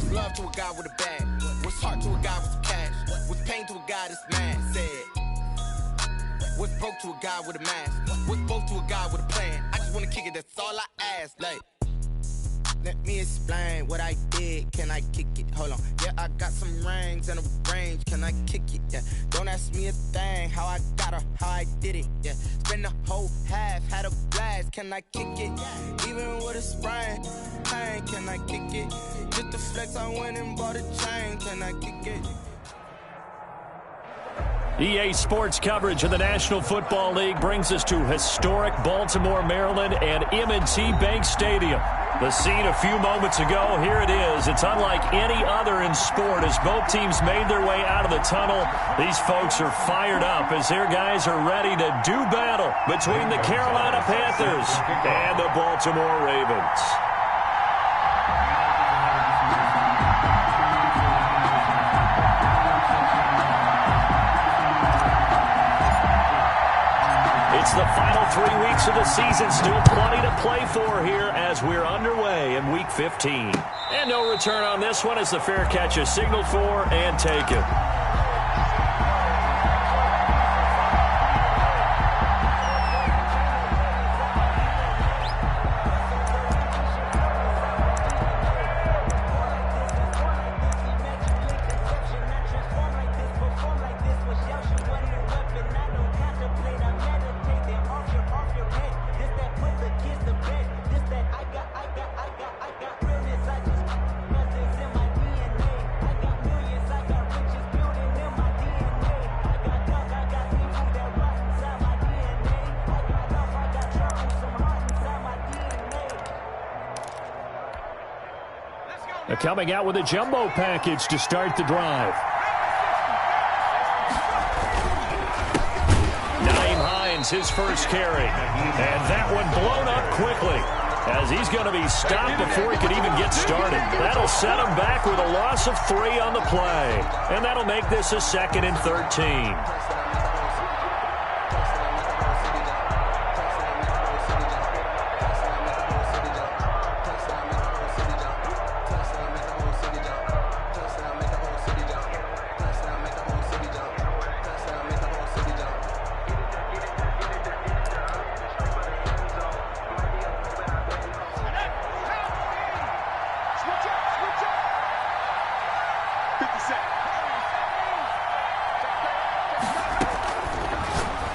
What's love to a guy with a bag? What's heart to a guy with some cash? What's pain to a guy that's mad? Said. What's broke to a guy with a mask? What's both to a guy with a plan? I just wanna kick it, that's all I ask. Like, let me explain what I did. Can I kick it? Hold on. Yeah, I got some rings and a range. Can I kick it? Yeah. Don't ask me a thing. How I got her, how I did it. Yeah. Spend the whole half, had a blast. Can I kick it? Even with a sprain, pain. Can I kick it? Just to flex, I went and bought a chain. Can I kick it? EA Sports coverage of the National Football League brings us to historic Baltimore, Maryland, and M&T Bank Stadium. The scene a few moments ago, here it is. It's unlike any other in sport as both teams made their way out of the tunnel. These folks are fired up as their guys are ready to do battle between the Carolina Panthers and the Baltimore Ravens. It's the final 3 weeks of the season. Still plenty to play for here as we're underway in Week 15. And no return on this one as the fair catch is signaled for and taken. Coming out with a jumbo package to start the drive. Nyheim Hines, his first carry. And that one blown up quickly as he's going to be stopped before he could even get started. That'll set him back with a loss of 3 on the play. And that'll make this a 2nd and 13.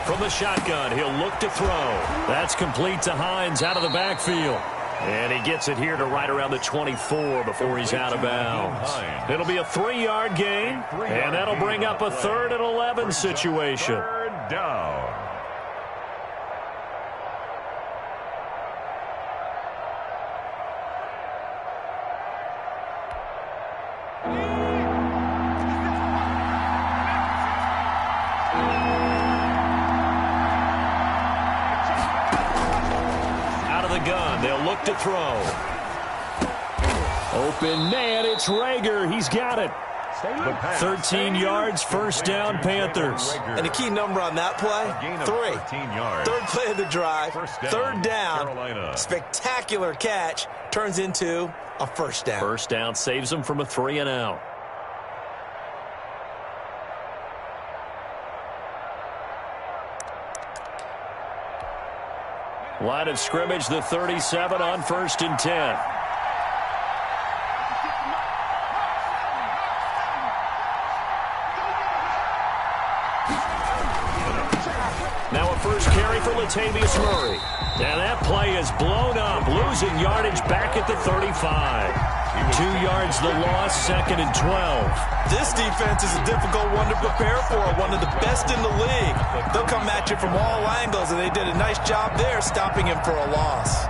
From the shotgun, he'll look to throw. That's complete to Hines out of the backfield. And he gets it here to right around the 24 before he's out of bounds. It'll be a 3-yard gain, and that'll bring up a 3rd and 11 situation. 3rd down. To throw. Open man, it's Rager. He's got it. 13 yards, first down, Panthers. And the key number on that play, 3. 3rd play of the drive, 3rd down. Spectacular catch turns into a first down. First down saves him from a 3 and out. Line of scrimmage, the 37 on 1st and 10. Now a first carry for Latavius Murray. And that play is blown up, losing yardage back at the 35. 2 yards the loss, 2nd and 12. This defense is a difficult one to prepare for, one of the best in the league. They'll come at you from all angles, and they did a nice job there stopping him for a loss.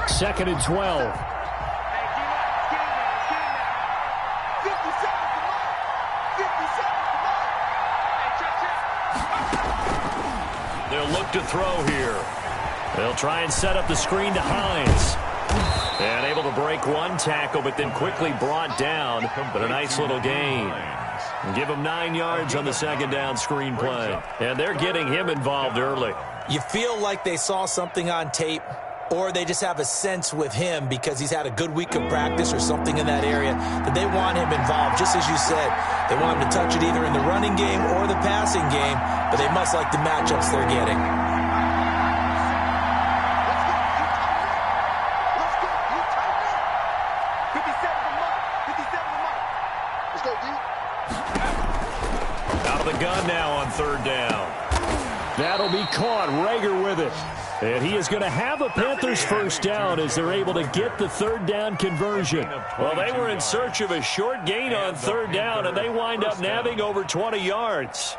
Second and 12. They'll look to throw here. They'll try and set up the screen to Hines. And able to break one tackle, but then quickly brought down. But a nice little gain. Give him 9 yards on the second down screen play. And they're getting him involved early. You feel like they saw something on tape, or they just have a sense with him because he's had a good week of practice or something in that area that they want him involved. Just as you said, they want him to touch it either in the running game or the passing game, but they must like the matchups they're getting. Out of the gun now on third down. That'll be caught. Rager with it. And he is going to have a Panthers first down as they're able to get the third down conversion. Well, they were in search of a short gain on third down, and they wind up nabbing over 20 yards.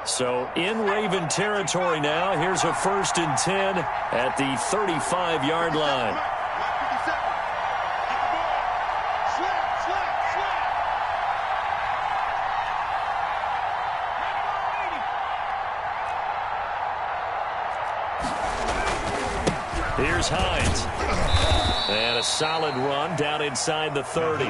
So in Raven territory now. Here's a 1st and 10 at the 35-yard line. Here's Hines. And a solid run down inside the 30.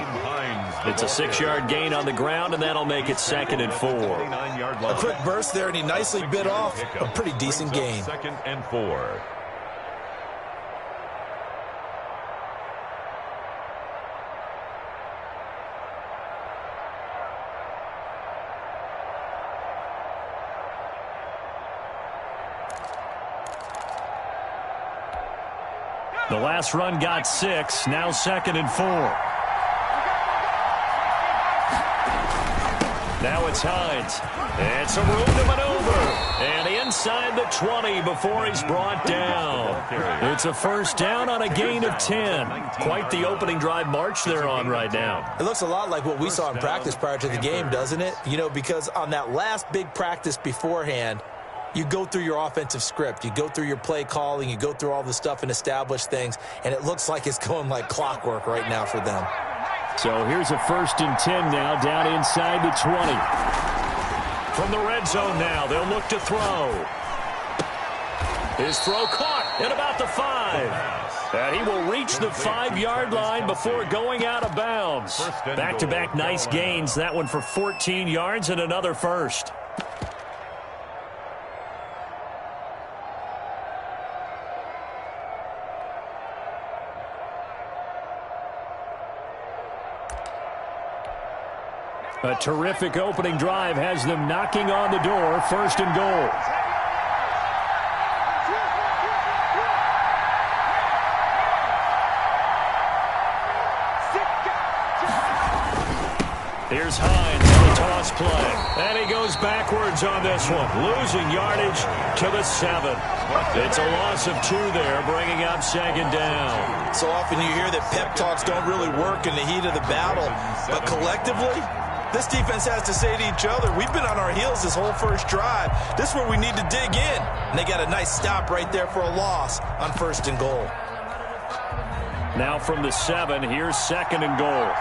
It's a 6-yard gain on the ground, and that'll make it 2nd and 4. A quick burst there, and he nicely bit off a pretty decent gain. 2nd and 4. The last run got 6. Now 2nd and 4. Now it's Hines. It's a room to maneuver. And inside the 20 before he's brought down. It's a 1st down on a gain of 10. Quite the opening drive march they're on right now. It looks a lot like what we saw in practice prior to the game, doesn't it? You know, because on that last big practice beforehand, you go through your offensive script. You go through your play calling. You go through all the stuff and establish things. And it looks like it's going like clockwork right now for them. So here's a 1st and 10 now down inside the 20. From the red zone now, they'll look to throw. His throw caught at about the 5. And he will reach the 5-yard line before going out of bounds. Back-to-back nice gains. That one for 14 yards and another first. A terrific opening drive has them knocking on the door. 1st and goal. Here's Hines on the toss play. And he goes backwards on this one. Losing yardage to the 7. It's a loss of 2 there, bringing up 2nd down. So often you hear that pep talks don't really work in the heat of the battle. But collectively, this defense has to say to each other, we've been on our heels this whole first drive. This is where we need to dig in. And they got a nice stop right there for a loss on 1st and goal. Now from the 7, here's 2nd and goal.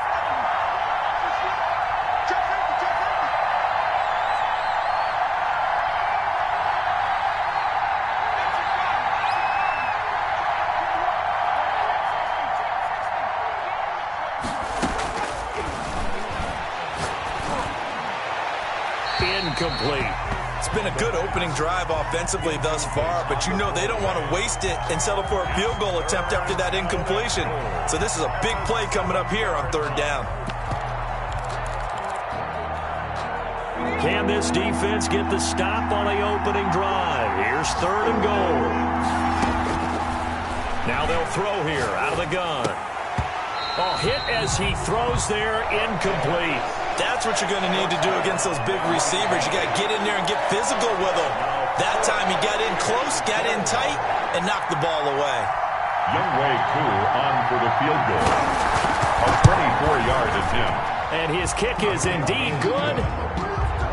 Incomplete. It's been a good opening drive offensively thus far, but you know they don't want to waste it and settle for a field goal attempt after that incompletion. So this is a big play coming up here on 3rd down. Can this defense get the stop on the opening drive? Here's 3rd and goal. Now they'll throw here out of the gun. Oh, hit as he throws there, incomplete. That's what you're going to need to do against those big receivers. You got to get in there and get physical with them. That time he got in close, got in tight, and knocked the ball away. Youngway Koo on for the field goal. A 24-yard attempt. And his kick is indeed good.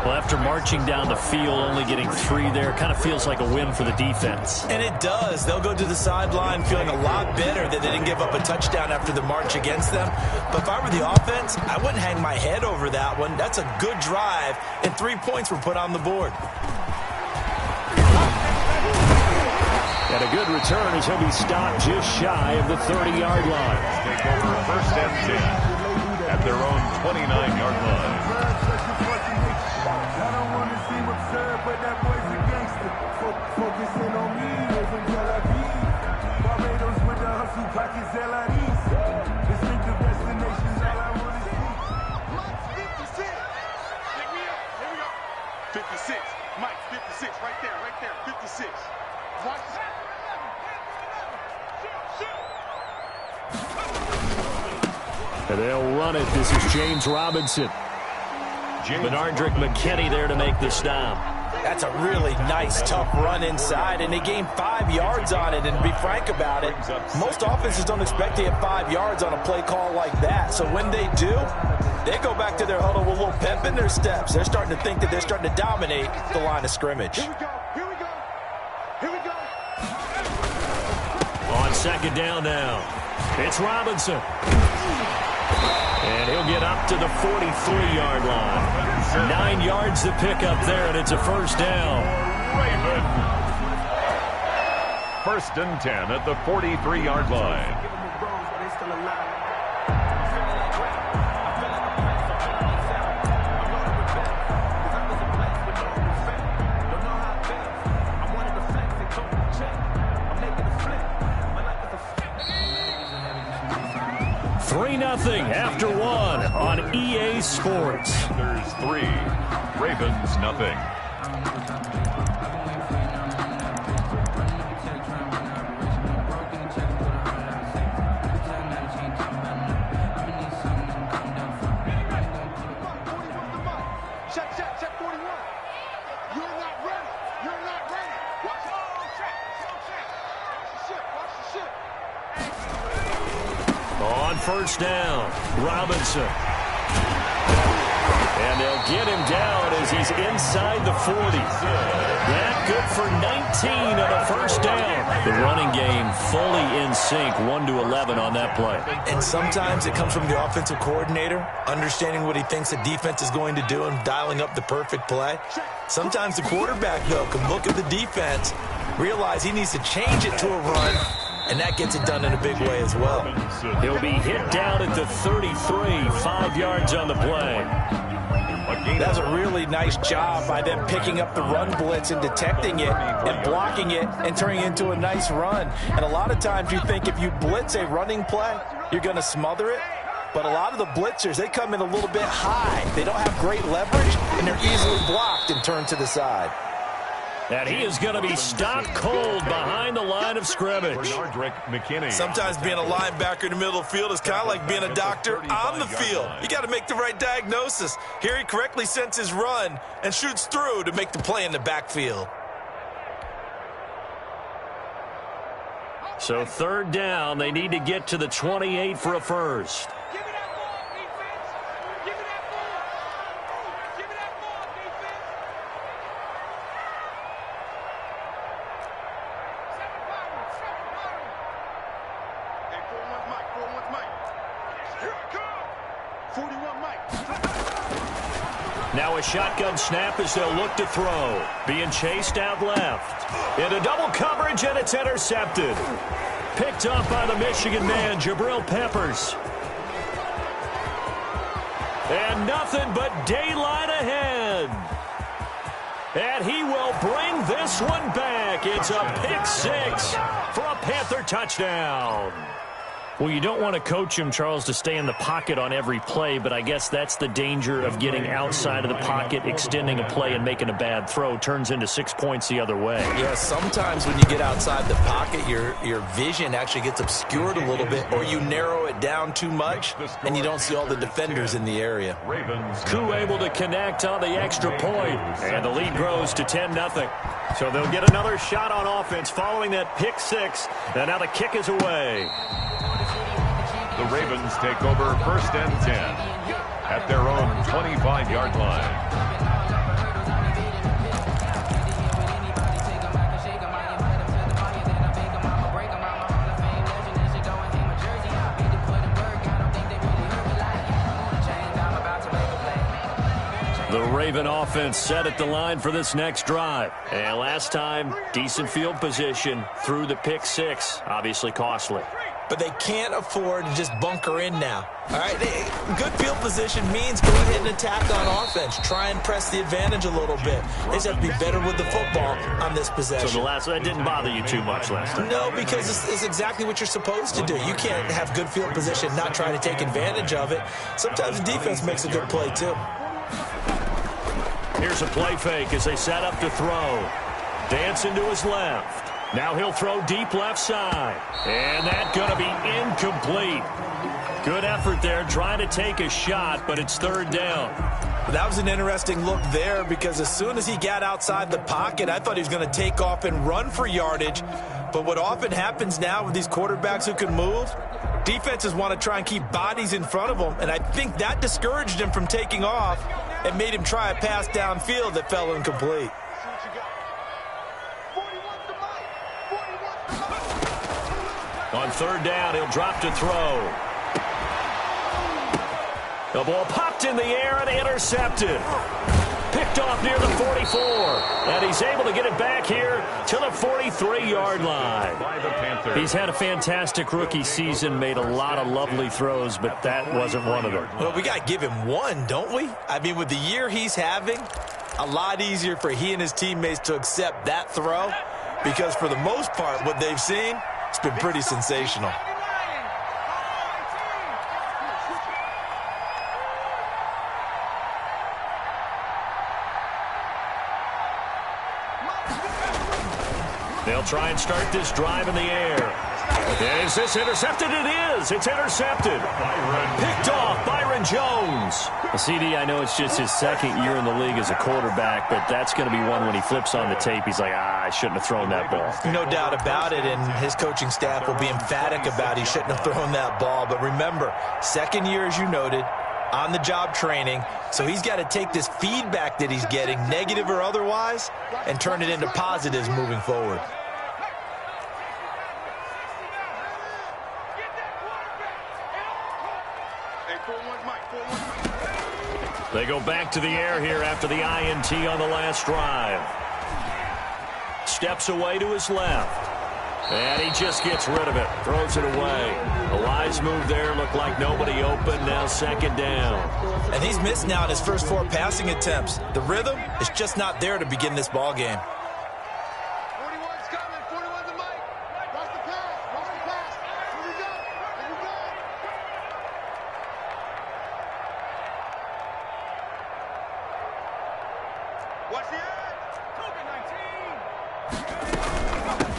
Well, after marching down the field, only getting 3 there, kind of feels like a win for the defense. And it does. They'll go to the sideline feeling a lot better that they didn't give up a touchdown after the march against them. But if I were the offense, I wouldn't hang my head over that one. That's a good drive, and 3 points were put on the board. And a good return as he'll be stopped just shy of the 30-yard line. Take over 1st and 10 at their own 29-yard line. And they'll run it. This is James Robinson. Benardrick McKinney there to make the stop. That's a really nice, tough run inside, and they gained 5 yards on it. And to be frank about it, most offenses don't expect to get 5 yards on a play call like that. So when they do, they go back to their huddle with a little pep in their steps. They're starting to think that they're starting to dominate the line of scrimmage. Here we go. On 2nd down now, it's Robinson. And he'll get up to the 43-yard line. 9 yards to pick up there, and it's a 1st down. Raven. 1st and 10 at the 43-yard line. Nothing after 1 on EA Sports. There's 3. Ravens nothing. Check 41. You're not ready. Watch the ship. On 1st down, Robinson. And they'll get him down as he's inside the 40. That good for 19 and a 1st down. The running game fully in sync, 1-11 on that play. And sometimes it comes from the offensive coordinator, understanding what he thinks the defense is going to do and dialing up the perfect play. Sometimes the quarterback, though, can look at the defense, realize he needs to change it to a run, and that gets it done in a big way as well. He'll be hit down at the 33, 5 yards on the play. That's a really nice job by them picking up the run blitz and detecting it and blocking it and turning it into a nice run. And a lot of times you think if you blitz a running play, you're going to smother it. But a lot of the blitzers, they come in a little bit high. They don't have great leverage, and they're easily blocked and turned to the side. And he is going to be stopped cold behind the line of scrimmage. Benardrick McKinney. Sometimes being a linebacker in the middle of the field is kind of like being a doctor on the field. You got to make the right diagnosis. Here he correctly senses run and shoots through to make the play in the backfield. So 3rd down, they need to get to the 28 for a 1st. Now a shotgun snap as they'll look to throw. Being chased out left. Into double coverage, and it's intercepted. Picked up by the Michigan man, Jabril Peppers. And nothing but daylight ahead. And he will bring this one back. It's a pick 6 for a Panther touchdown. Well, you don't want to coach him, Charles, to stay in the pocket on every play, but I guess that's the danger of getting outside of the pocket, extending a play, and making a bad throw. Turns into 6 points the other way. Yeah, sometimes when you get outside the pocket, your vision actually gets obscured a little bit, or you narrow it down too much, and you don't see all the defenders in the area. Koo able to connect on the extra point, and the lead grows to 10-0. So they'll get another shot on offense following that pick 6, and now the kick is away. The Ravens take over 1st and 10 at their own 25-yard line. Raven offense set at the line for this next drive. And last time, decent field position through the pick six. Obviously costly. But they can't afford to just bunker in now. All right, good field position means go ahead and attack on offense. Try and press the advantage a little bit. They just have to be better with the football on this possession. So that didn't bother you too much last time? No, because it's exactly what you're supposed to do. You can't have good field position, not try to take advantage of it. Sometimes the defense makes a good play, too. Here's a play fake as they set up to throw. Dancing to his left. Now he'll throw deep left side. And that's going to be incomplete. Good effort there trying to take a shot, but it's third down. That was an interesting look there because as soon as he got outside the pocket, I thought he was going to take off and run for yardage. But what often happens now with these quarterbacks who can move, defenses want to try and keep bodies in front of them, and I think that discouraged him from taking off and made him try a pass downfield that fell incomplete. On third down, he'll drop to throw. The ball popped in the air and intercepted. Picked off near the 44. And he's able to get it back here to the 43-yard line. He's had a fantastic rookie season, made a lot of lovely throws, but that wasn't one of them. Well, we got to give him one, don't we? I mean, with the year he's having, a lot easier for he and his teammates to accept that throw because for the most part, what they've seen, it's been pretty sensational. They'll try and start this drive in the air. Is this intercepted? It is. It's intercepted. Picked off Byron Jones. CD, I know it's just his second year in the league as a quarterback, but that's going to be one when he flips on the tape. He's like, I shouldn't have thrown that ball. No doubt about it, and his coaching staff will be emphatic about he shouldn't have thrown that ball. But remember, second year, as you noted, on-the-job training, so he's got to take this feedback that he's getting, negative or otherwise, and turn it into positives moving forward. They go back to the air here after the INT on the last drive. Steps away to his left. And he just gets rid of it. Throws it away. A wise move there. Looked like nobody open. Now second down. And he's missed now in his first 4 passing attempts. The rhythm is just not there to begin this ball game. 41's coming. 41's the mic. Watch the pass. Watch the pass. Here we go. Here we go. Watch the edge.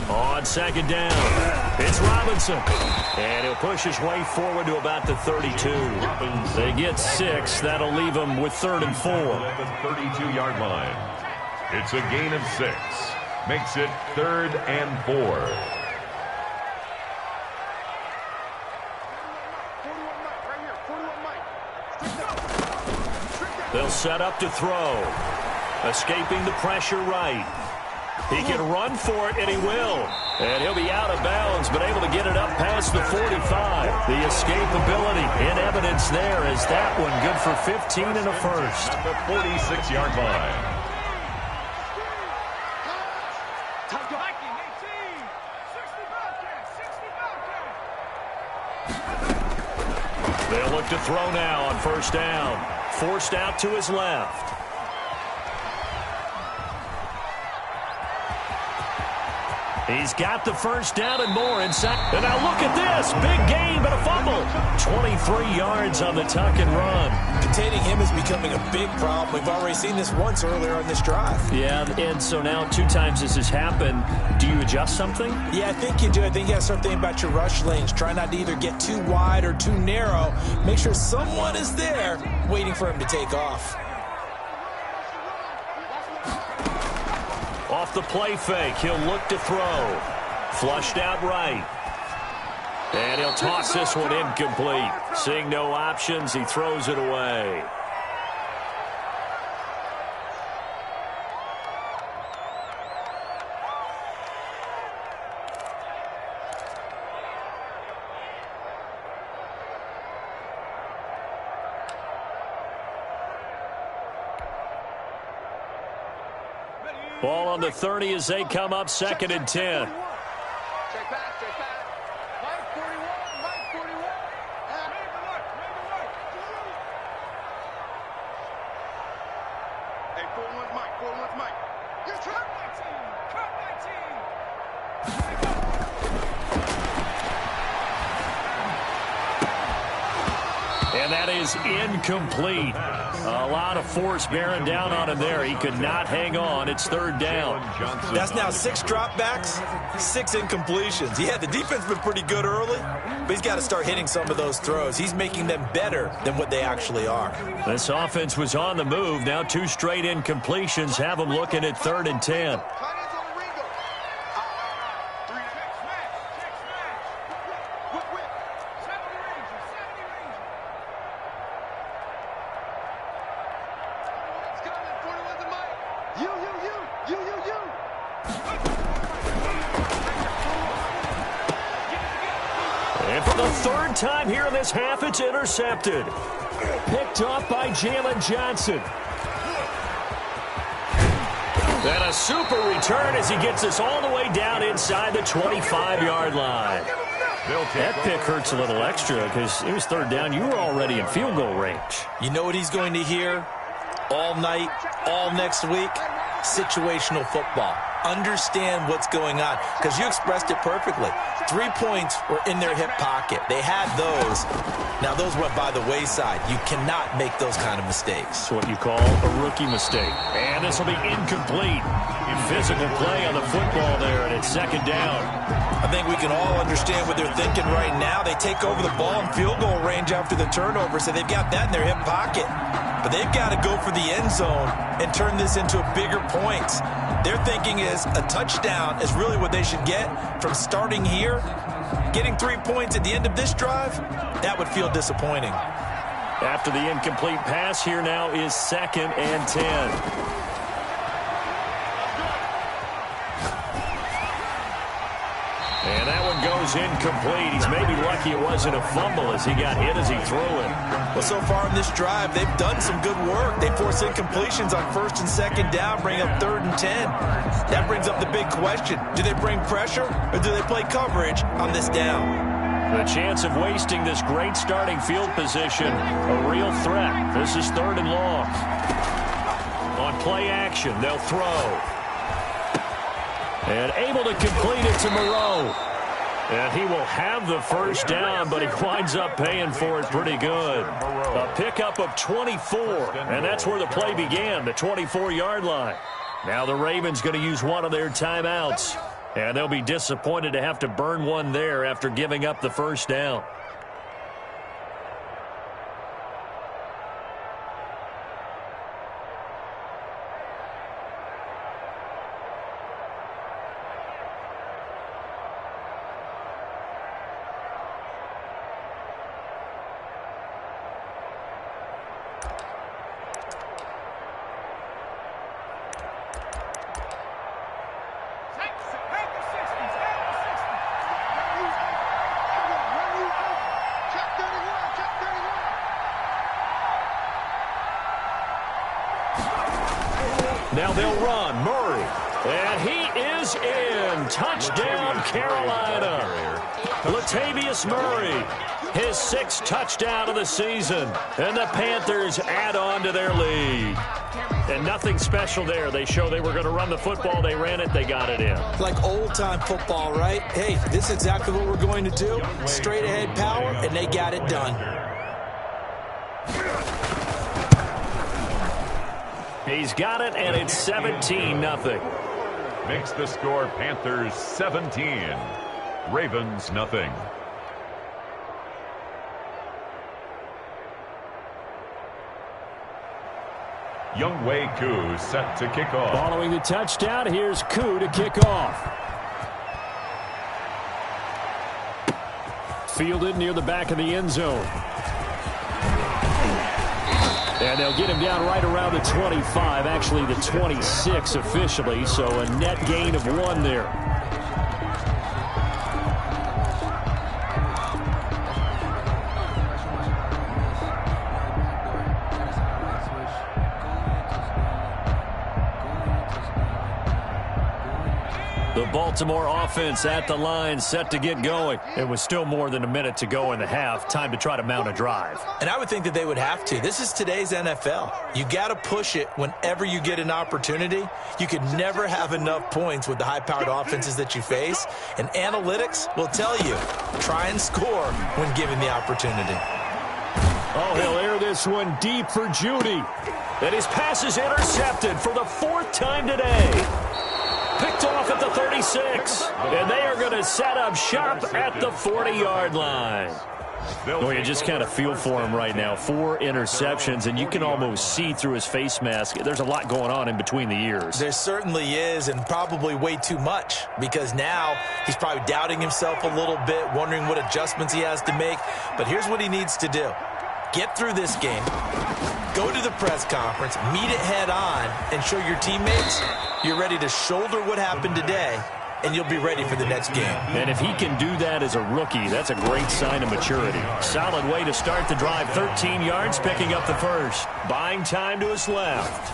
On second down, it's Robinson. And he'll push his way forward to about the 32. They get 6. That'll leave them with 3rd and 4. At the 32-yard line. It's a gain of 6. Makes it 3rd and 4. 41 mic right here. 41 mic. They'll set up to throw. Escaping the pressure right. He can run for it, and he will. And he'll be out of bounds, but able to get it up past the 45. The escapability in evidence there is that one good for 15 and a first. At the 46-yard line. They'll look to throw now on first down. Forced out to his left. He's got the first down and more inside. And now look at this. Big gain, but a fumble. 23 yards on the tuck and run. Containing him is becoming a big problem. We've already seen this once earlier on this drive. Yeah, and so now 2 times this has happened. Do you adjust something? Yeah, I think you do. I think you have to start thinking about your rush lanes. Try not to either get too wide or too narrow. Make sure someone is there waiting for him to take off. Off the play fake, he'll look to throw. Flushed out right. And he'll toss this one incomplete. Seeing no options, he throws it away. Ball on the 30 as they come up 2nd and 10. Check pass, check pass. Mike 41, Mike 41. Hey, 41's Mike, 41's Mike. You're cut my team, cut my team. And that is incomplete. A lot of force bearing down on him there. He could not hang on. It's 3rd down. That's now 6 dropbacks, 6 incompletions. Yeah, the defense has been pretty good early, but he's got to start hitting some of those throws. He's making them better than what they actually are. This offense was on the move. Now 2 straight incompletions have them looking at 3rd and 10. And for the 3rd time here in this half, it's intercepted. Picked off by Jalen Johnson. And a super return as he gets us all the way down inside the 25-yard line. That pick hurts a little extra because it was 3rd down. You were already in field goal range. You know what he's going to hear all night, all next week? Situational football. Understand what's going on, because you expressed it perfectly. 3 points were in their hip pocket. They had those. Now, those went by the wayside. You cannot make those kind of mistakes. That's what you call a rookie mistake. And this will be incomplete. Physical play on the football there, and it's 2nd down. I think we can all understand what they're thinking right now. They take over the ball in field goal range after the turnover, so they've got that in their hip pocket. But they've got to go for the end zone and turn this into bigger points. Their thinking is a touchdown is really what they should get from starting here. Getting 3 points at the end of this drive, that would feel disappointing. After the incomplete pass, here now is 2nd and 10. And that one goes incomplete. He's maybe lucky it wasn't a fumble as he got hit as he threw it. Well, so far in this drive, they've done some good work. They force incompletions on 1st and 2nd down, bring up 3rd and 10. That brings up the big question. Do they bring pressure or do they play coverage on this down? The chance of wasting this great starting field position, a real threat. This is 3rd and long. On play action, they'll throw. And able to complete it to Moreau. And he will have the 1st down, but he winds up paying for it pretty good. A pickup of 24, and that's where the play began, the 24-yard line. Now the Ravens going to use one of their timeouts, and they'll be disappointed to have to burn one there after giving up the 1st down. Now they'll run. Murray. And he is in. Touchdown, Carolina. Latavius Murray. His 6th touchdown of the season. And the Panthers add on to their lead. And nothing special there. They show they were going to run the football. They ran it. They got it in. Like old-time football, right? Hey, this is exactly what we're going to do. Straight-ahead power, and they got it done. He's got it, and it's 17-0. Makes the score Panthers 17, Ravens nothing. Younghoe Koo set to kick off. Following the touchdown, here's Koo to kick off. Fielded near the back of the end zone. And they'll get him down right around the 25, actually the 26 officially, so a net gain of 1 there. The Baltimore offense at the line, set to get going. It was still more than a minute to go in the half. Time to try to mount a drive. And I would think that they would have to. This is today's NFL. You got to push it whenever you get an opportunity. You could never have enough points with the high-powered offenses that you face. And analytics will tell you, try and score when given the opportunity. Oh, he'll air this one deep for Judy. And his pass is intercepted for the 4th time today. Picked off at the 36. And they are going to set up shop at the 40-yard line. Well, you just kind of feel for him right now. 4 interceptions, and you can almost see through his face mask. There's a lot going on in between the ears. There certainly is, and probably way too much, because now he's probably doubting himself a little bit, wondering what adjustments he has to make. But here's what he needs to do. Get through this game, go to the press conference, meet it head on, and show your teammates you're ready to shoulder what happened today, and you'll be ready for the next game. And if he can do that as a rookie, that's a great sign of maturity. Solid way to start the drive. 13 yards, picking up the first. Buying time to his left.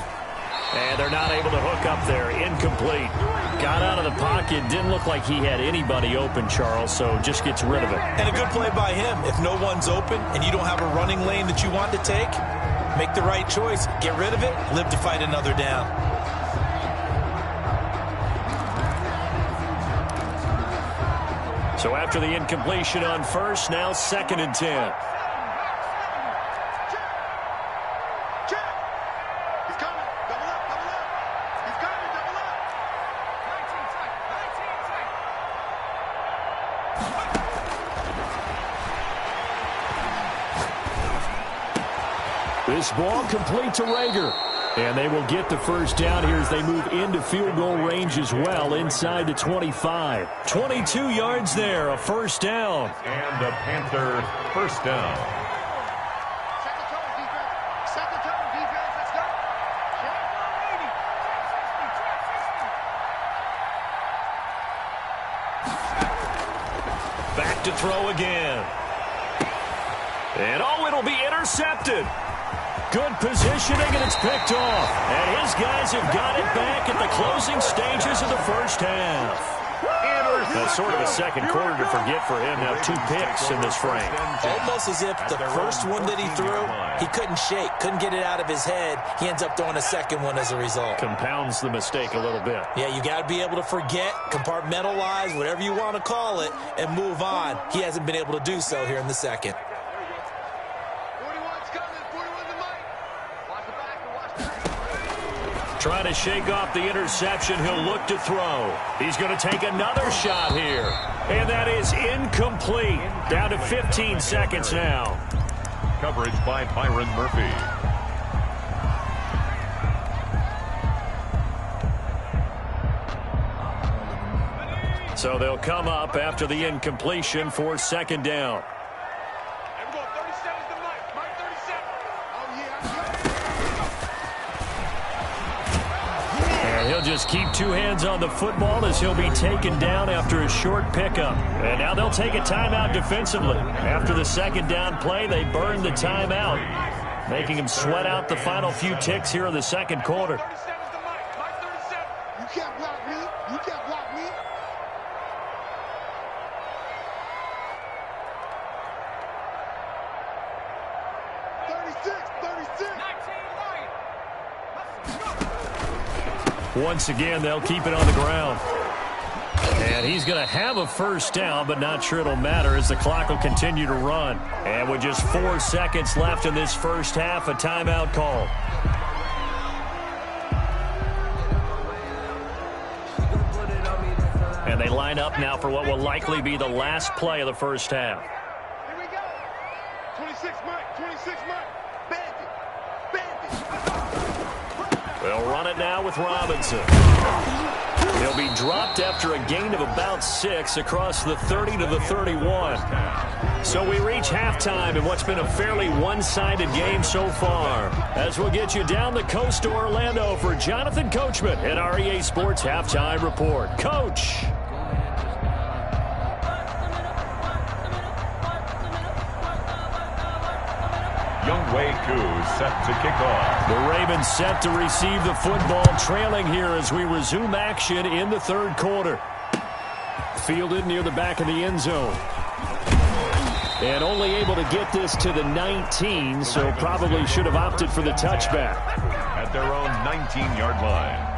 And they're not able to hook up there. Incomplete. Got out of the pocket. Didn't look like he had anybody open, Charles, so just gets rid of it. And a good play by him. If no one's open and you don't have a running lane that you want to take, make the right choice. Get rid of it. Live to fight another down. So after the incompletion on first, now 2nd and 10. This ball complete to Rager. And they will get the first down here as they move into field goal range as well, inside the 25. 22 yards there, a first down. And the Panthers first down. Second down, defense. Let's go. Back to throw again. And it'll be intercepted. Good positioning, and it's picked off. And his guys have got it back at the closing stages of the first half. That's sort of a second quarter to forget for him. Now 2 picks in this frame. Almost as if the first one that he threw, he couldn't shake, couldn't get it out of his head. He ends up throwing a second one as a result. Compounds the mistake a little bit. Yeah, you got to be able to forget, compartmentalize, whatever you want to call it, and move on. He hasn't been able to do so here in the second. Trying to shake off the interception. He'll look to throw. He's going to take another shot here. And that is incomplete. Down to 15 seconds now. Coverage by Byron Murphy. So they'll come up after the incompletion for 2nd down. He'll just keep 2 hands on the football as he'll be taken down after a short pickup. And now they'll take a timeout defensively. After the 2nd down play, they burned the timeout, making him sweat out the final few ticks here in the 2nd quarter. You can't block me. You can't block me. Once again, they'll keep it on the ground. And he's going to have a first down, but not sure it'll matter as the clock will continue to run. And with just 4 seconds left in this first half, a timeout call. And they line up now for what will likely be the last play of the first half. Here we go. 26 Mike. 26 Mike. Bandit. They'll run it now with Robinson. He'll be dropped after a gain of about 6 across the 30 to the 31. So we reach halftime in what's been a fairly one-sided game so far. As we'll get you down the coast to Orlando for Jonathan Coachman at our EA Sports Halftime Report. Coach. Younghoe Koo set to kick off. The Ravens set to receive the football, trailing here as we resume action in the 3rd quarter. fielded near the back of the end zone. And only able to get this to the 19, so probably should have opted for the touchback. At their own 19-yard line.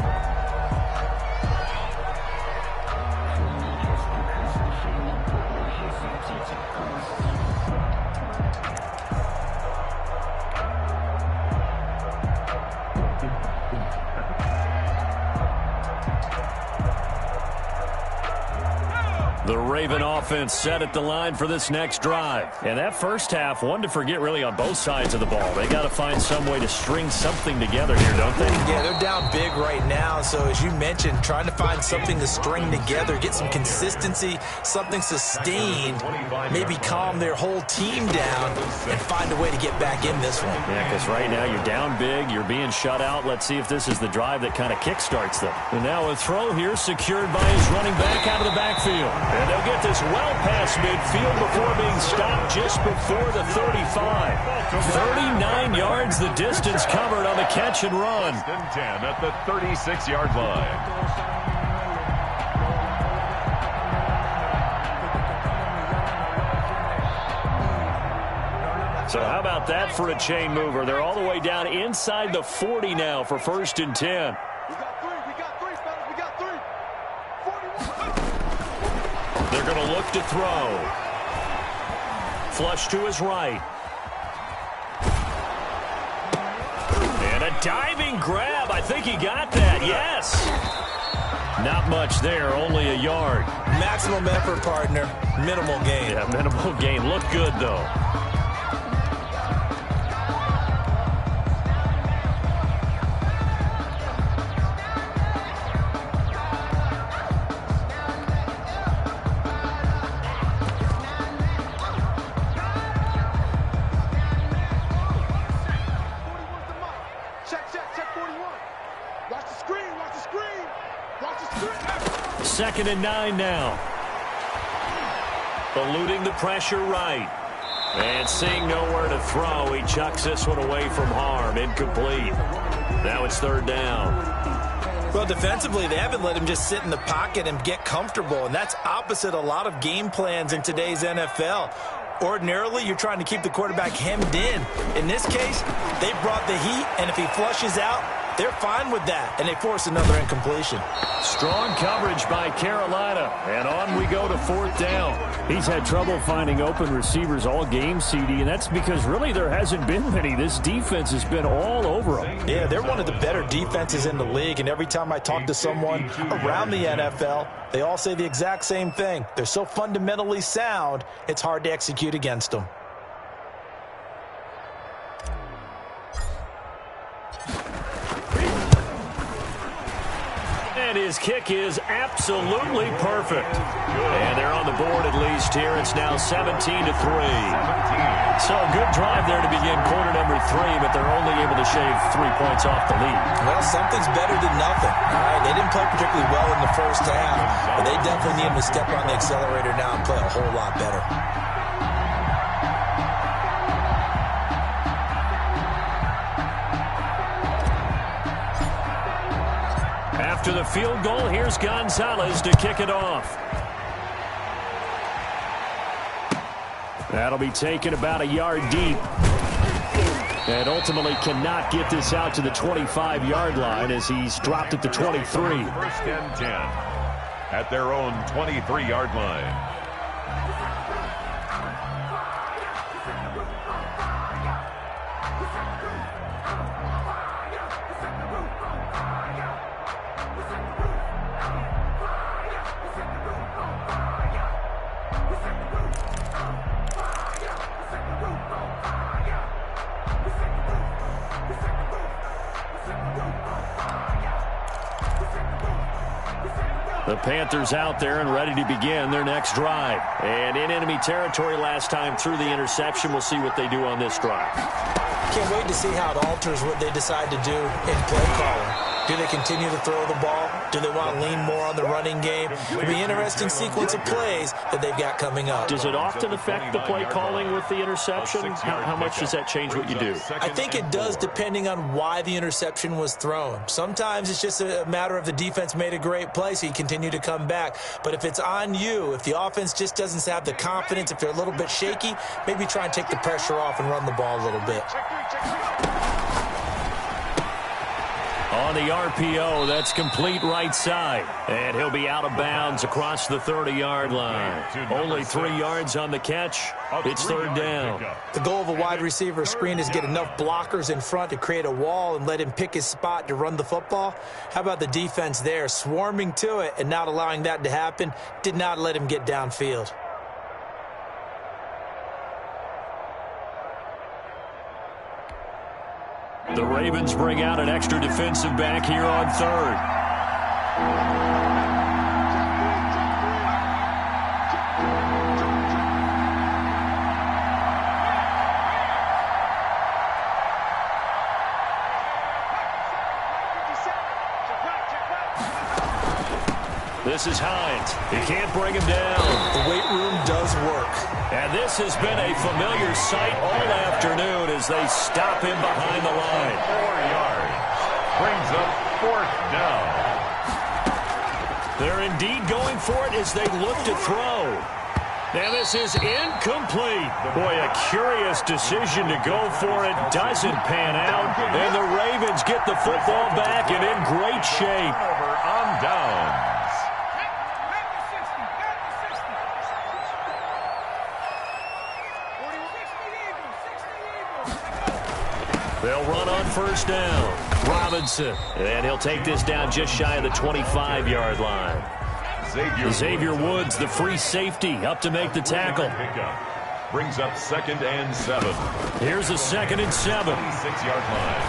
The Raven offense set at the line for this next drive. And that first half, one to forget really on both sides of the ball. They got to find some way to string something together here, don't they? Yeah, they're down big right now. So as you mentioned, trying to find something to string together, get some consistency, something sustained, maybe calm their whole team down and find a way to get back in this one. Yeah, because right now you're down big, you're being shut out. Let's see if this is the drive that kind of kickstarts them. And now a throw here secured by his running back out of the backfield. And they'll get this well past midfield before being stopped just before the 35. 39 yards the distance covered on the catch and run. 10 at the 36-yard line. So how about that for a chain mover? They're all the way down inside the 40 now for 1st and 10. They're going to look to throw. Flush to his right. And a diving grab. I think he got that. Yes. Not much there. Only a yard. Maximum effort, partner. Minimal gain. Yeah, minimal gain. Looked good, though. Second and 9 now. Eluding the pressure right. And seeing nowhere to throw, he chucks this one away from harm. Incomplete. Now it's 3rd down. Well, defensively, they haven't let him just sit in the pocket and get comfortable, and that's opposite a lot of game plans in today's NFL. Ordinarily, you're trying to keep the quarterback hemmed in. In this case, they brought the heat, and if he flushes out, they're fine with that, and they force another incompletion. Strong coverage by Carolina, and on we go to 4th down. He's had trouble finding open receivers all game, CD, and that's because really there hasn't been many. This defense has been all over them. Yeah, they're one of the better defenses in the league, and every time I talk to someone around the NFL, they all say the exact same thing. They're so fundamentally sound, it's hard to execute against them. And his kick is absolutely perfect. And they're on the board at least here. It's now 17-3. So a good drive there to begin quarter number 3, but they're only able to shave 3 points off the lead. Well, something's better than nothing. All right, they didn't play particularly well in the first half, but they definitely need to step on the accelerator now and play a whole lot better. After the field goal, here's Gonzalez to kick it off. That'll be taken about a yard deep. And ultimately cannot get this out to the 25-yard line as he's dropped at the 23. 1st and 10 at their own 23-yard line. The Panthers out there and ready to begin their next drive. And in enemy territory last time through the interception. We'll see what they do on this drive. Can't wait to see how it alters what they decide to do in play calling. Do they continue to throw the ball? Do they want to lean more on the running game? It'll be an interesting sequence of plays that they've got coming up. Does it often affect the play calling with the interception? How much does that change what you do? I think it does depending on why the interception was thrown. Sometimes it's just a matter of the defense made a great play, so you continue to come back. But if it's on you, if the offense just doesn't have the confidence, if they're a little bit shaky, maybe try and take the pressure off and run the ball a little bit. On the RPO, that's complete right side. And he'll be out of bounds across the 30-yard line. Only 3 yards on the catch. It's third down. The goal of a wide receiver screen is get enough blockers in front to create a wall and let him pick his spot to run the football. How about the defense there, swarming to it and not allowing that to happen? Did not let him get downfield. The Ravens bring out an extra defensive back here on third. This is Hines. He can't bring him down. The weight room does work. And this has been a familiar sight all afternoon as they stop him behind the line. 4 yards. Brings up fourth down. They're indeed going for it as they look to throw. Now this is incomplete. Boy, a curious decision to go for it. Doesn't pan out. And the Ravens get the football back and in great shape. Over on downs. They'll run on first down. Robinson. And he'll take this down just shy of the 25-yard line. Xavier Woods, the free safety, up to make the tackle. Brings up 2nd and 7. Here's a 2nd and 7. 6-yard line.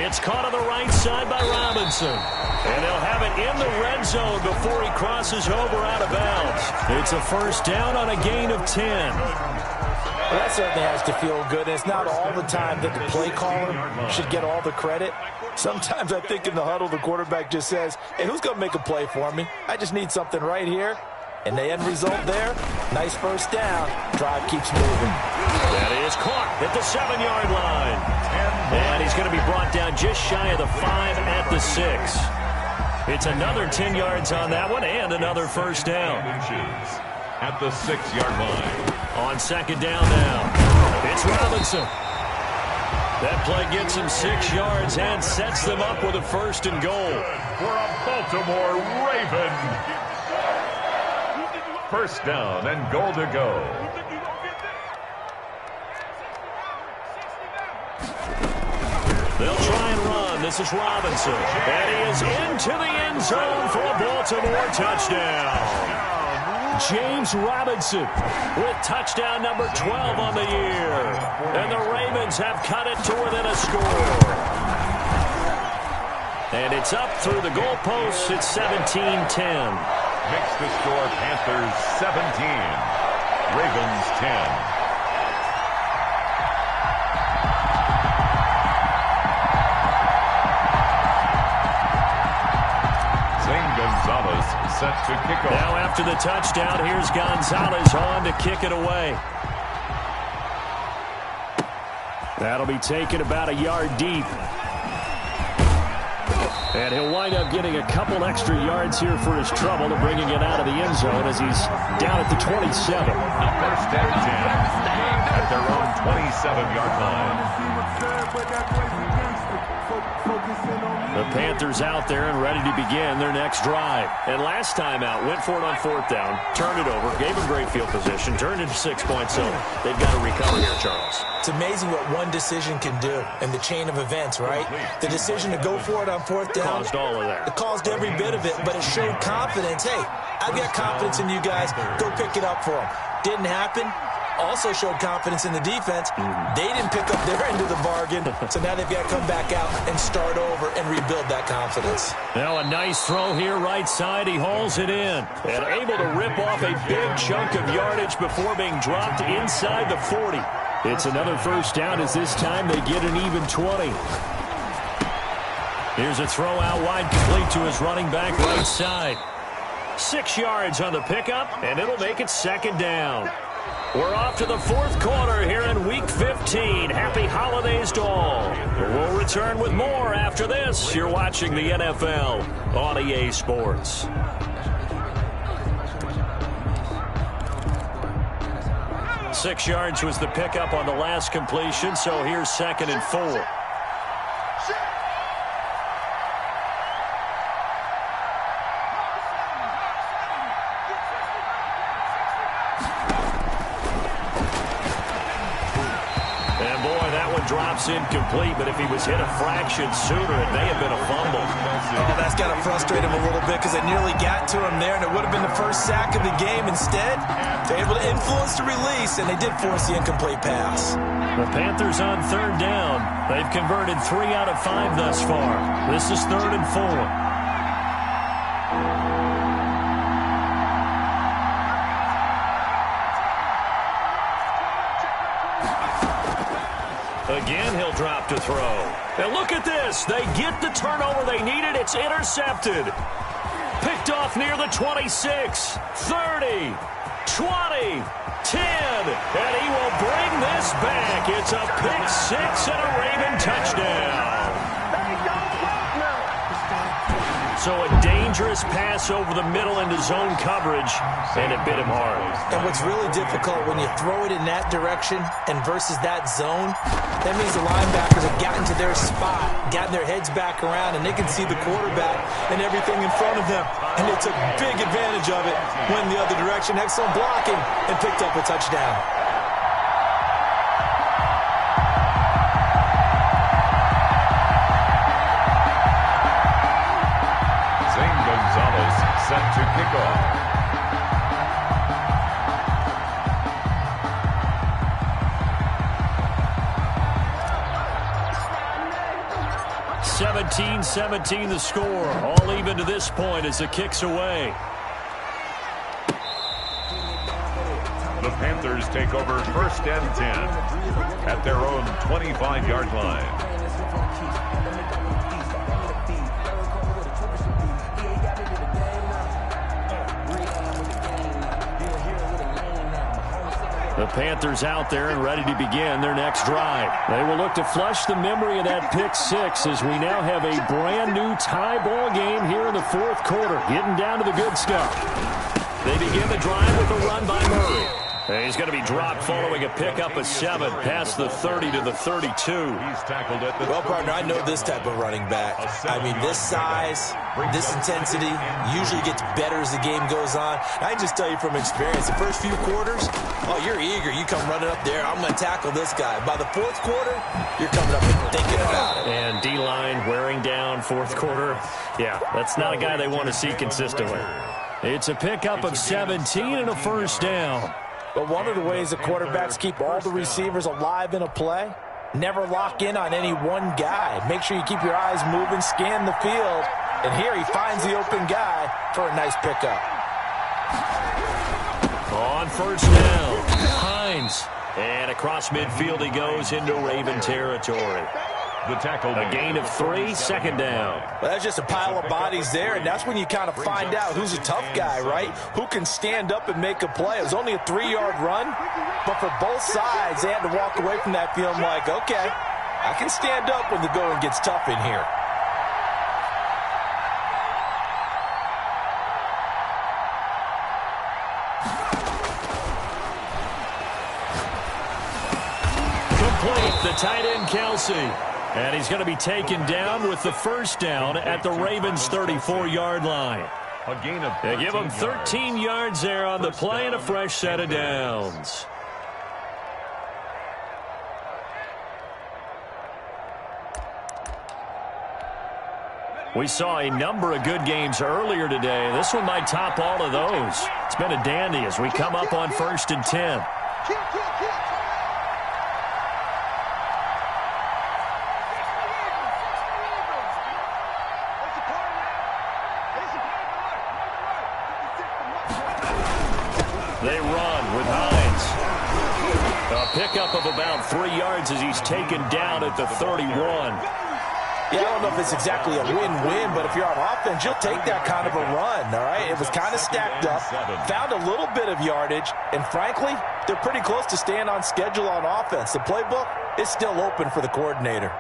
It's caught on the right side by Robinson. And they'll have it in the red zone before he crosses over out of bounds. It's a first down on a gain of 10. Well, that certainly has to feel good. And it's not all the time that the play caller should get all the credit. Sometimes I think in the huddle, the quarterback just says, hey, who's going to make a play for me? I just need something right here. And the end result there, nice first down. Drive keeps moving. That is caught at the 7-yard line. And he's going to be brought down just shy of the 5 at the 6. It's another 10 yards on that one and another first down. At the 6-yard line. On second down now, it's Robinson. That play gets him 6 yards and sets them up with a first and goal. For a Baltimore Raven. First down and goal to go. They'll try and run. This is Robinson. And he is into the end zone for a Baltimore touchdown. James Robinson with touchdown number 12 on the year. And the Ravens have cut it to within a score. And it's up through the goalposts. It's 17-10. Makes the score Panthers 17. Ravens 10. Set to kick off. Now after the touchdown, here's Gonzalez on to kick it away. That'll be taken about a yard deep. And he'll wind up getting a couple extra yards here for his trouble and bringing it out of the end zone as he's down at the 27. First and 10 at their own 27-yard line. The Panthers out there and ready to begin their next drive. And last time out, went for it on fourth down, turned it over, gave them great field position, turned into 6 points. So they've got to recover here, Charles. It's amazing what one decision can do in the chain of events, right? The decision to go for it on fourth down. Caused all of that. It caused every bit of it, but it showed confidence. Hey, I've got confidence in you guys. Go pick it up for them. Didn't happen. Also showed confidence in the defense. They didn't pick up their end of the bargain, so now they've got to come back out and start over and rebuild that confidence. Now a nice throw here right side. He hauls it in and able to rip off a big chunk of yardage before being dropped inside the 40. It's another first down as this time they get an even 20. Here's a throw out wide, complete to his running back right side. 6 yards on the pickup, and it'll make it second down. We're off to the fourth quarter here in Week 15. Happy holidays to all. We'll return with more after this. You're watching the NFL on EA Sports. Six yards was the pickup on the last completion, so here's 2nd and 4. Drops incomplete, but if he was hit a fraction sooner, it may have been a fumble. Oh, that's got to frustrate him a little bit because they nearly got to him there, and it would have been the first sack of the game. Instead, they're able to influence the release, and they did force the incomplete pass. The Panthers on 3rd down. They've converted 3 out of 5 thus far. This is 3rd and 4. Again, he'll drop to throw. And look at this. They get the turnover they needed. It's intercepted. Picked off near the 26, 30, 20, 10. And he will bring this back. It's a pick 6 and a Raven touchdown. So a dangerous pass over the middle into zone coverage, and it bit him hard. And what's really difficult when you throw it in that direction and versus that zone, that means the linebackers have gotten to their spot, gotten their heads back around, and they can see the quarterback and everything in front of them. And they took big advantage of it, went the other direction, excellent blocking, and picked up a touchdown. Set to kick off. (17-17) the score. All even to this point as the kick's away. The Panthers take over 1st and 10 at their own 25-yard line. The Panthers out there and ready to begin their next drive. They will look to flush the memory of that pick 6 as we now have a brand new tie ball game here in the fourth quarter. Getting down to the good stuff. They begin the drive with a run by Murray. And he's going to be dropped following a pickup of 7 past the 30 to the 32. He's tackled at the well, partner, I know this type of running back. I mean, this size, this intensity usually gets better as the game goes on. I just tell you from experience, the first few quarters, oh, you're eager. You come running up there, I'm going to tackle this guy. By the fourth quarter, you're coming up and thinking about it. And D-line wearing down fourth quarter. Yeah, that's not a guy they want to see consistently. It's a pickup of 17 and a first down. But one of the ways the quarterbacks keep all the receivers alive in a play, never lock in on any one guy. Make sure you keep your eyes moving, scan the field, and here he finds the open guy for a nice pickup. On first down, Hines. And across midfield he goes into Raven territory. The tackle. A gain of 3, second down. Well, that's just a pile of bodies there, and that's when you kind of find out who's a tough guy, right? Who can stand up and make a play. It was only a 3-yard run, but for both sides, they had to walk away from that feeling like, okay, I can stand up when the going gets tough in here. Complete, the tight end, Kelsey. And he's going to be taken down with the first down at the Ravens' 34-yard line. A gain of they give him 13 yards there on the play and a fresh set of downs. We saw a number of good games earlier today. This one might top all of those. It's been a dandy as we come up on 1st and 10. They run with Hines. A A pickup of about 3 yards as he's taken down at the 31. Yeah, I don't know if it's exactly a win-win, but if you're on offense, you'll take that kind of a run, all right? It was kind of stacked up, found a little bit of yardage, and frankly, they're pretty close to staying on schedule on offense. The playbook is still open for the coordinator.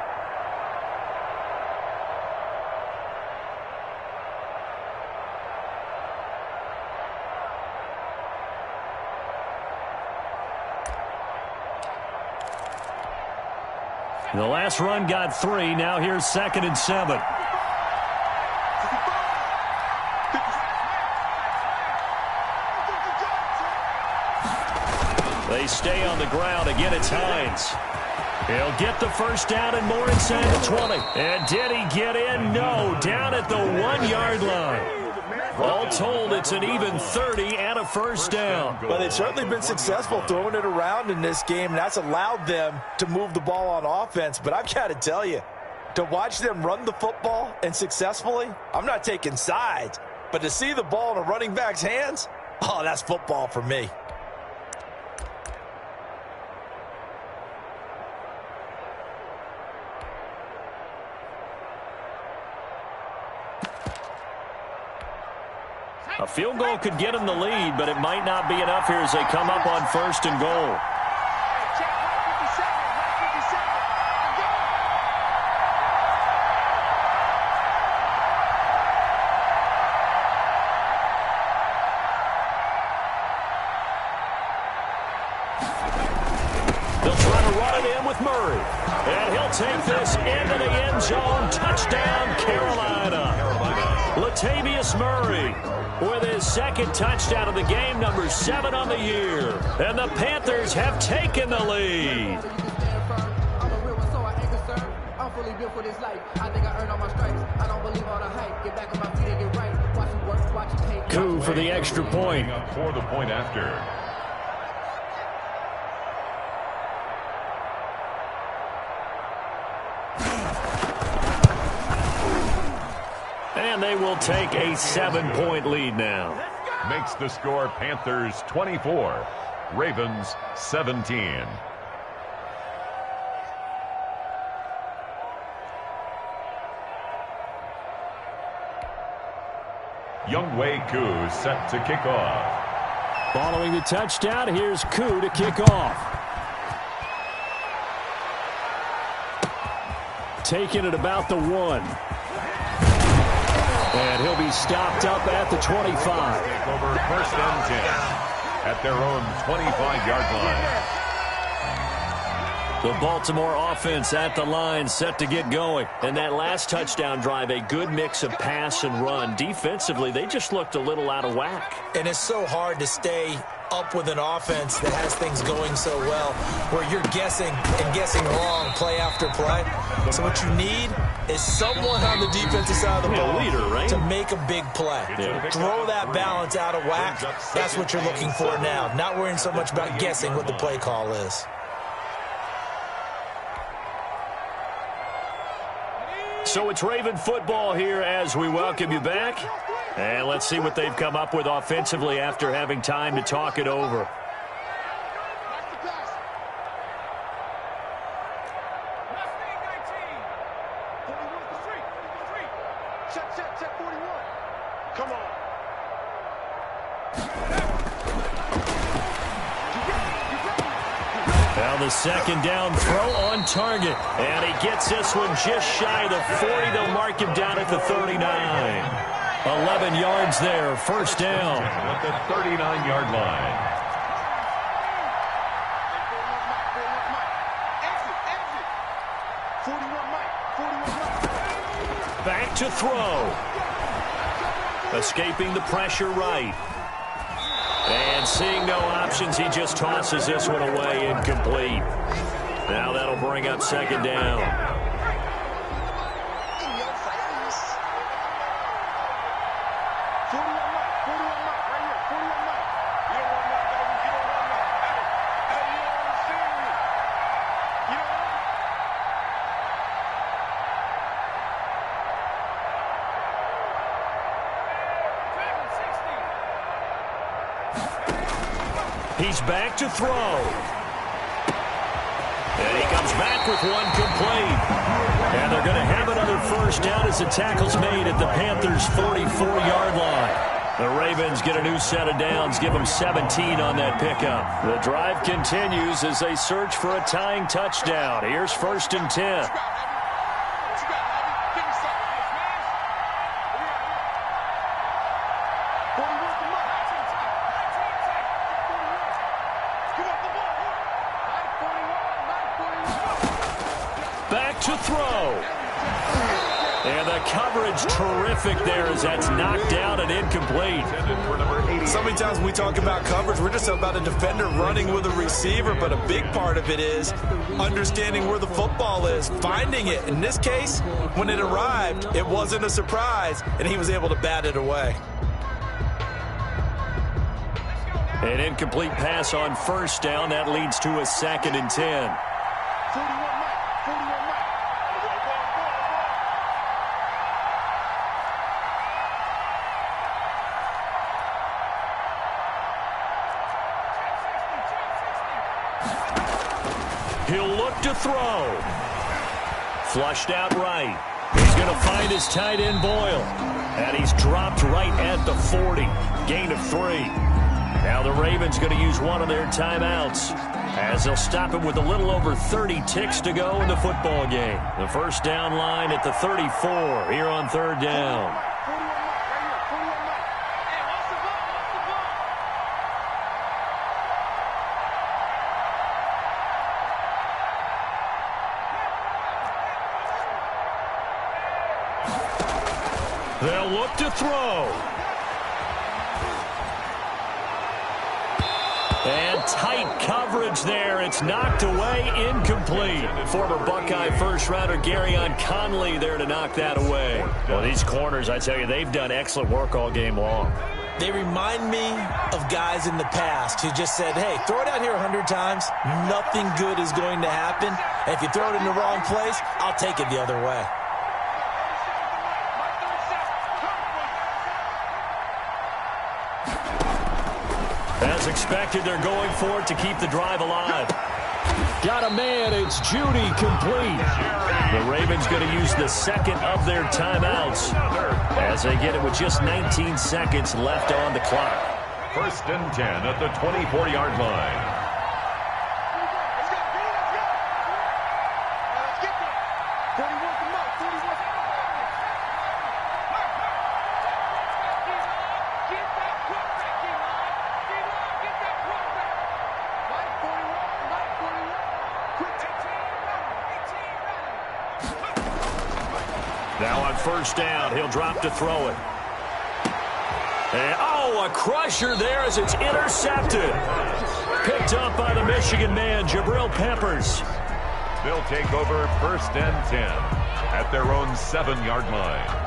The last run got 3. Now here's 2nd and 7. They stay on the ground. Again, it's Hines. He'll get the first down and more inside the 20. And did he get in? No. Down at the 1-yard line. All told, it's an even 30 and a first down. But they've certainly been successful throwing it around in this game, and that's allowed them to move the ball on offense. But I've got to tell you, to watch them run the football and successfully, I'm not taking sides, but to see the ball in a running back's hands, oh, that's football for me. A field goal could get them the lead, but it might not be enough here as they come up on 1st and goal. They'll try to run it in with Murray. And he'll take this into the end zone. Touchdown, Carolina. Latavius Murray with his 2nd touchdown of the game, number 7 on the year. And the Panthers have taken the lead. Coup for the extra point. For the point after. And they will take a 7-point lead now. Makes the score Panthers 24, Ravens 17. Younghoe Koo set to kick off. Following the touchdown, here's Koo to kick off. Taking it about the 1. And he'll be stopped up at the 25. Take over 1st and 10 at their own 25-yard line. The Baltimore offense at the line, set to get going. And that last touchdown drive, a good mix of pass and run. Defensively, they just looked a little out of whack. And it's so hard to stay up with an offense that has things going so well, where you're guessing and guessing wrong play after play. So what you need is someone on the defensive side of the ball leader, right? to make a big play. Yeah. Throw that balance out of whack. That's what you're looking for now. Not worrying so much about guessing what the play call is. So it's Raven football here as we welcome you back. And let's see what they've come up with offensively after having time to talk it over. Come on. Now the 2nd down throw on target. And he gets this one just shy of the 40. They'll mark him down at the 39. 11 yards there, 1st down. At the 39-yard line. Back to throw. Escaping the pressure right. And seeing no options, he just tosses this one away, incomplete. Now that'll bring up 2nd down. He's back to throw. back with one complete. And they're going to have another first down as the tackle's made at the Panthers' 44-yard line. The Ravens get a new set of downs, give them 17 on that pickup. The drive continues as they search for a tying touchdown. Here's 1st and 10. Back to throw. And the coverage terrific there as that's knocked down and incomplete. So many times when we talk about coverage, we're just about a defender running with a receiver, but a big part of it is understanding where the football is, finding it. In this case, when it arrived, it wasn't a surprise, and he was able to bat it away. An incomplete pass on 1st down. That leads to a 2nd and 10. He'll look to throw. Flushed out right. He's going to find his tight end Boyle. And he's dropped right at the 40. Gain of 3. Now the Ravens going to use one of their timeouts as they'll stop him with a little over 30 ticks to go in the football game. The first down line at the 34 here on 3rd down. They'll look to throw. And tight coverage there. It's knocked away, incomplete. Former Buckeye first-rounder Garyon Conley there to knock that away. Well, these corners, I tell you, they've done excellent work all game long. They remind me of guys in the past who just said, hey, throw it out here 100 times. Nothing good is going to happen. And if you throw it in the wrong place, I'll take it the other way. As expected, they're going for it to keep the drive alive. Got a man. It's Judy complete. The Ravens going to use the 2nd of their timeouts as they get it with just 19 seconds left on the clock. 1st and 10 at the 24-yard line. Now on 1st down, he'll drop to throw it. And, a crusher there as it's intercepted. Picked up by the Michigan man, Jabril Peppers. They'll take over 1st and 10 at their own 7-yard line.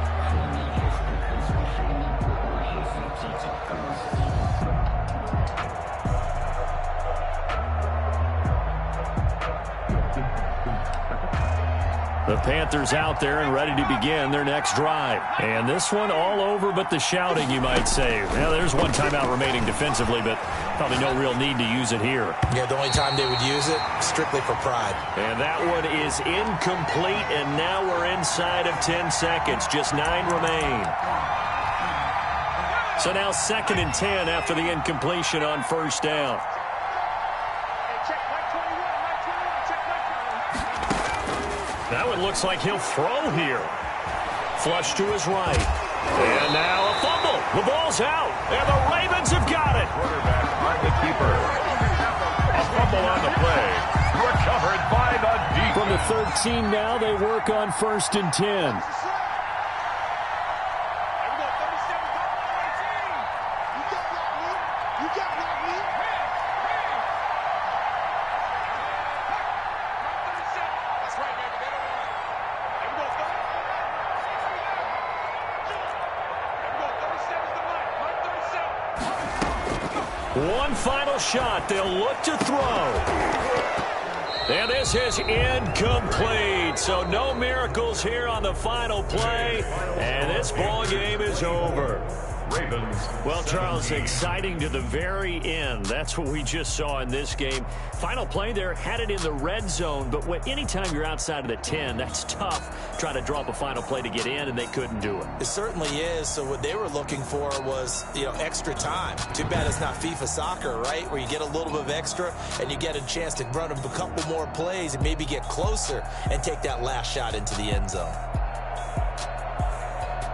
The Panthers out there and ready to begin their next drive. And this one all over but the shouting, you might say. Well, there's one timeout remaining defensively, but probably no real need to use it here. Yeah, the only time they would use it, strictly for pride. And that one is incomplete, and now we're inside of 10 seconds. Just 9 remain. So now 2nd and 10 after the incompletion on 1st down. That one looks like he'll throw here. Flush to his right. And now a fumble. The ball's out. And the Ravens have got it. Quarterback on the keeper. A fumble on the play. Recovered by the defense. From the 13 now, they work on 1st and 10. One final shot. They'll look to throw. And this is incomplete. So no miracles here on the final play. And this ball game is over. Ravens. Well, Charles, 17. exciting to the very end. That's what we just saw in this game. Final play there, had it in the red zone, but anytime you're outside of the 10, that's tough. Try to draw up a final play to get in, and they couldn't do it. It certainly is. So what they were looking for was, extra time. Too bad it's not FIFA soccer, right, where you get a little bit of extra and you get a chance to run a couple more plays and maybe get closer and take that last shot into the end zone.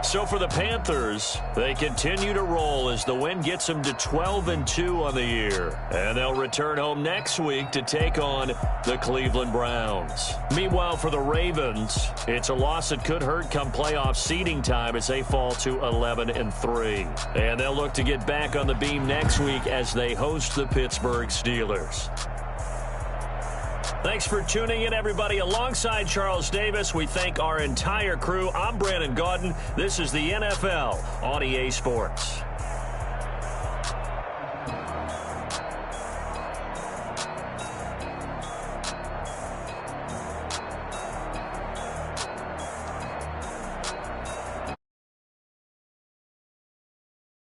So for the Panthers, they continue to roll as the win gets them to 12-2 on the year. And they'll return home next week to take on the Cleveland Browns. Meanwhile, for the Ravens, it's a loss that could hurt come playoff seeding time as they fall to 11-3. And they'll look to get back on the beam next week as they host the Pittsburgh Steelers. Thanks for tuning in, everybody. Alongside Charles Davis, we thank our entire crew. I'm Brandon Gaudin. This is the NFL on EA Sports.